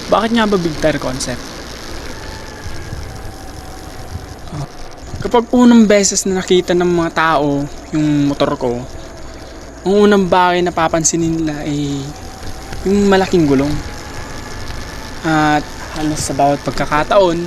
Bakit nga ba big tire concept? Kapag unang beses na nakita ng mga tao yung motor ko, ang unang bagay na papansinin nila ay yung malaking gulong. At halos sa bawat pagkakataon,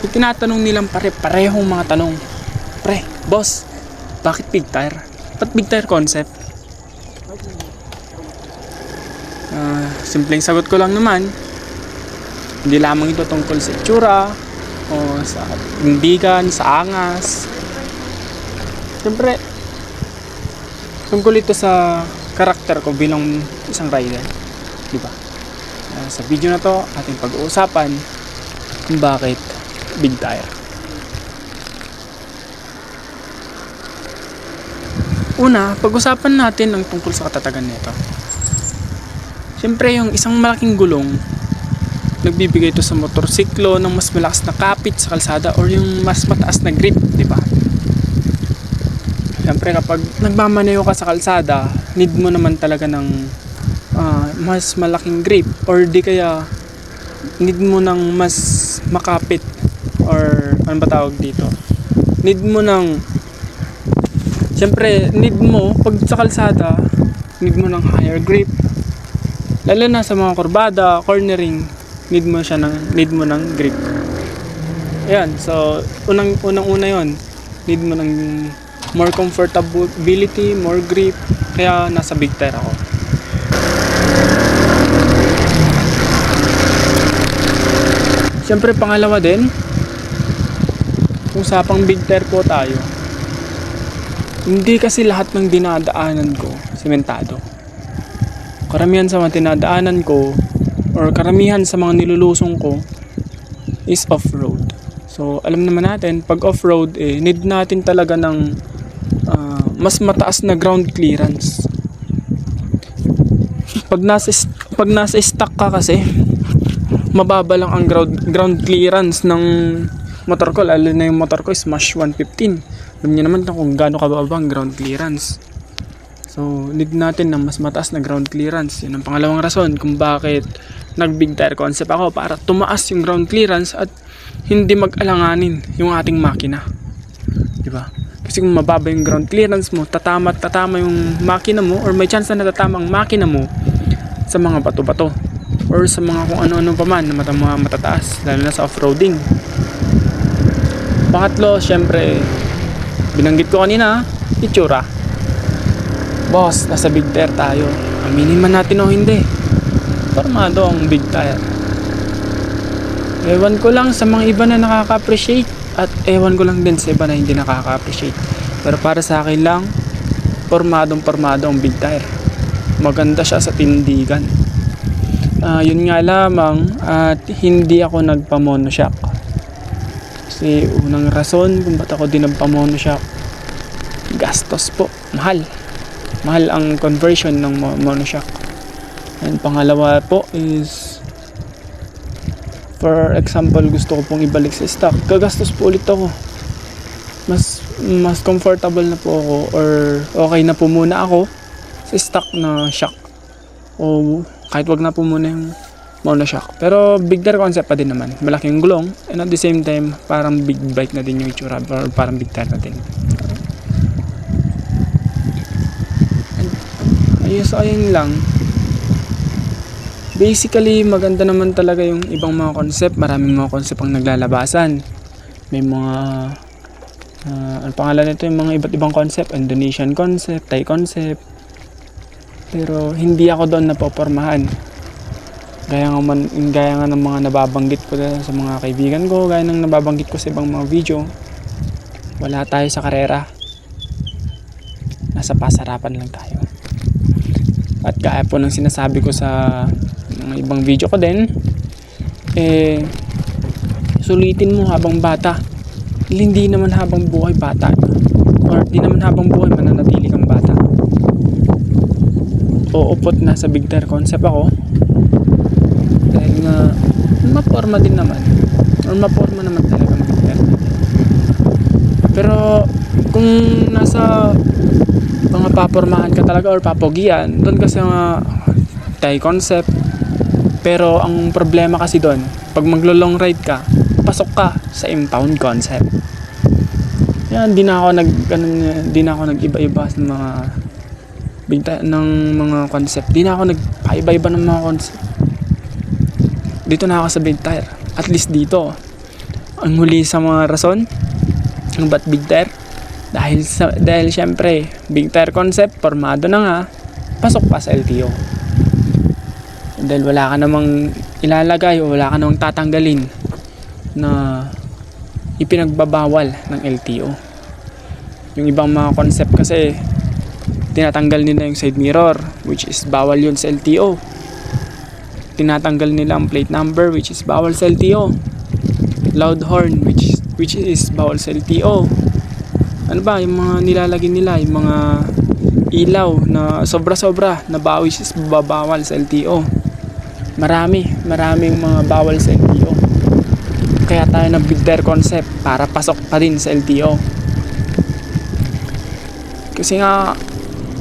yung tinatanong nilang pare-parehong mga tanong. Pre, boss, bakit big tire? Ba't big tire concept? Simpleng sagot ko lang naman, hindi lamang ito tungkol sa itsura o sa tindigan, sa angas. Siyempre, tungkol ito sa karakter ko bilang isang rider, di ba? Sa video na to, ating pag-uusapan kung bakit big tire. Una, pag-usapan natin ang tungkol sa katatagan nito. Siyempre, yung isang malaking gulong, nagbibigay ito sa motorsiklo ng mas malakas na kapit sa kalsada or yung mas mataas na grip, di ba? Siyempre, kapag nagmamaneho ka sa kalsada, need mo naman talaga ng mas malaking grip or di kaya need mo ng mas makapit or ano ba tawag dito? Need mo ng siyempre, need mo pag sa kalsada, need mo ng higher grip. Lalo na sa mga kurbada, cornering, need mo ng grip. Ayan, so unang-una 'yon. Need mo ng more comfortability, more grip. Kaya nasa big tire ako. Siyempre, pangalawa din, usapang big tire po tayo. Hindi kasi lahat ng dinadaanan ko sementado. Karamihan sa mga dinadaanan ko or karamihan sa mga nilulusong ko is off-road. So, alam naman natin, pag off-road, need natin talaga ng mas mataas na ground clearance. Pag nasa stock ka kasi, mababa lang ang ground clearance ng motor ko. Lalo na yung motor ko is Smash 115. Alam niyo naman kung gaano kababa ang ground clearance. So, need natin ng mas mataas na ground clearance. Yan ang pangalawang rason kung bakit nag-big tire concept ako, para tumaas yung ground clearance at hindi mag-alanganin yung ating makina. Diba? Kasi kung mababa yung ground clearance mo, tatama yung makina mo or may chance na natatama ang makina mo sa mga bato-bato or sa mga kung ano-ano pa man na matataas, lalo na sa off-roading. Pangatlo, syempre, binanggit ko kanina, itsura. Boss, nasa big tire tayo. Aminin man natin o hindi, formado ang big tire. Ewan ko lang sa mga iba na nakaka-appreciate at ewan ko lang din sa iba na hindi nakaka-appreciate. Pero para sa akin lang, formado ang big tire. Maganda siya sa tindigan. Yun nga lamang at hindi ako nagpa-monoshock. Kasi unang rason kung ba't ako din nagpa-monoshock, gastos po, mahal ang conversion ng monoshock. And pangalawa po is, for example, gusto ko pong ibalik sa stock, gagastos po ulit ako. Mas comfortable na po ako or okay na po muna ako sa stock na shock o kahit wag na po muna yung monoshock. Pero big tire concept pa din naman, malaking gulong and at the same time parang big bike na din yung itsura or parang big tire na din. So ayun lang. Basically, maganda naman talaga yung ibang mga concept. Maraming mga concept ang naglalabasan. May mga ano pangalan nito, yung mga iba't ibang concept, Indonesian concept, Thai concept. Pero hindi ako doon napopormahan. Gaya nga ng mga nababanggit ko sa mga kaibigan ko, gaya ng nababanggit ko sa ibang mga video. Wala tayo sa karera. Nasa pasarapan lang tayo. At kaya po ng sinasabi ko sa mga ibang video ko din, sulitin mo habang bata. Hindi naman habang buhay bata. Or di naman habang buhay mananatili kang bata. Uupot na sa big tire concept ako. Dahil nga, maporma din naman. Or maporma naman talaga ang big tire. Pero, kung nasa mga papormahan ka talaga or papogian, doon kasi mga Thai concept, Pero ang problema kasi doon, pag maglo-long ride ka, pasok ka sa impound concept. Yan, di na ako nag-iba-iba sa mga ng mga concept. Di na ako nagpaiba-iba ng mga concept. Dito na ako sa big tire. At least dito, ang huli sa mga rason, ang ba't big tire? Dahil syempre, big tire concept, formado na nga, pasok pa sa LTO. Dahil wala ka namang ilalagay o wala ka namang tatanggalin na ipinagbabawal ng LTO. Yung ibang mga concept kasi tinatanggal nila yung side mirror, which is bawal yun sa LTO. Tinatanggal nila ang plate number, which is bawal sa LTO. Loud horn, which is bawal sa LTO. Ano ba yung mga nilalagay nila, yung mga ilaw na sobra-sobra na bawal is babawal sa LTO. Maraming mga bawal sa LTO. Kaya tayo ng big tire concept para pasok pa din sa LTO. Kasi nga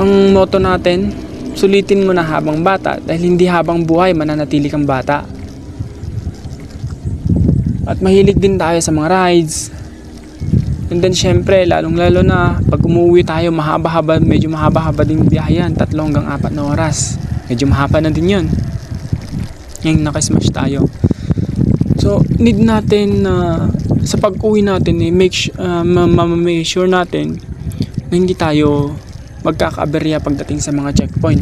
ang motto natin, sulitin mo na habang bata dahil hindi habang buhay mananatili kang bata. At mahilig din tayo sa mga rides. And then syempre, lalong-lalo na pag umuwi tayo, medyo mahaba-haba din biyahe yan, 3 hanggang 4 na oras. Medyo mahaba na din yun. Yung nakasmash tayo. So, need natin na sa pag-uwi natin, make sure natin na hindi tayo magkakaaberya pagdating sa mga checkpoint.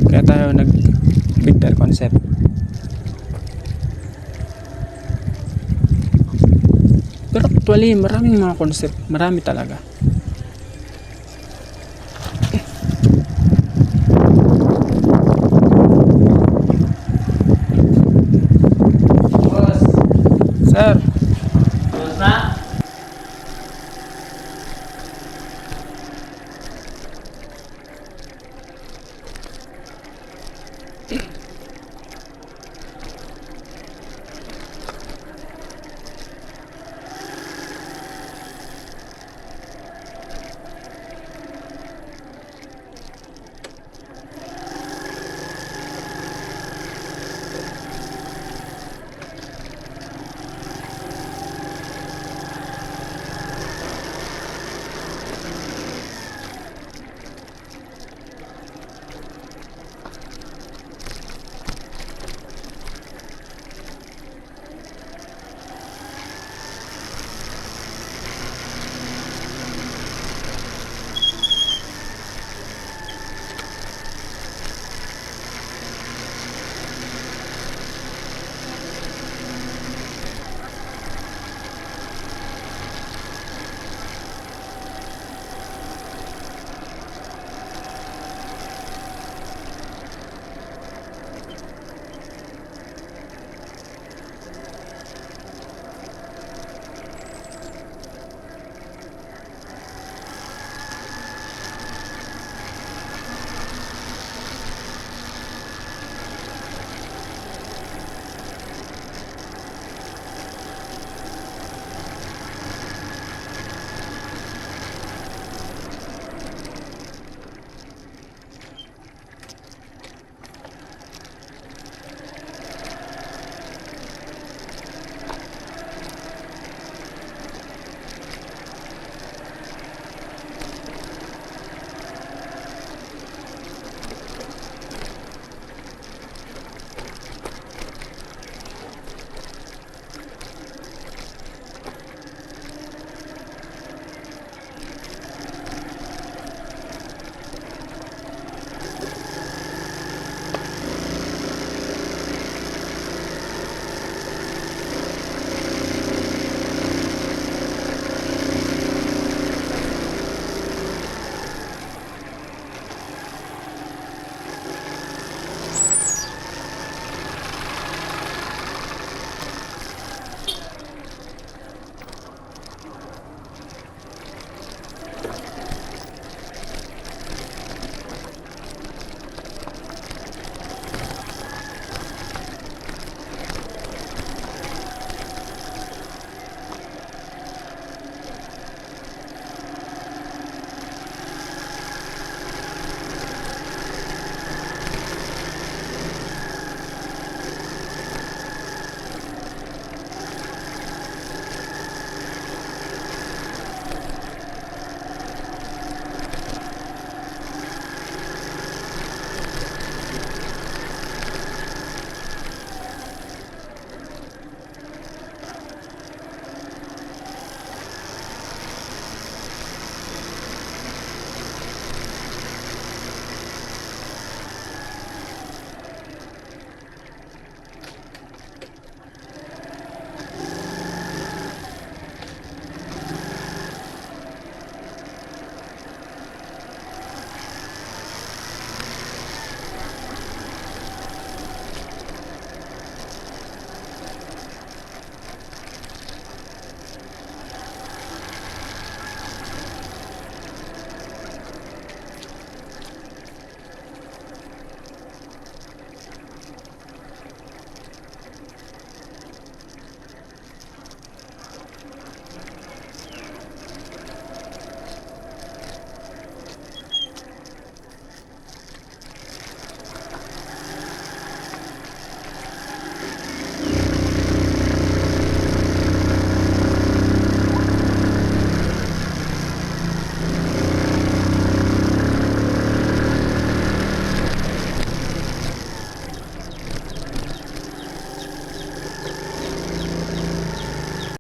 Kaya tayo nag-big tire concept. Pero actually, maraming mga concept. Marami talaga. Sir. Tapos na?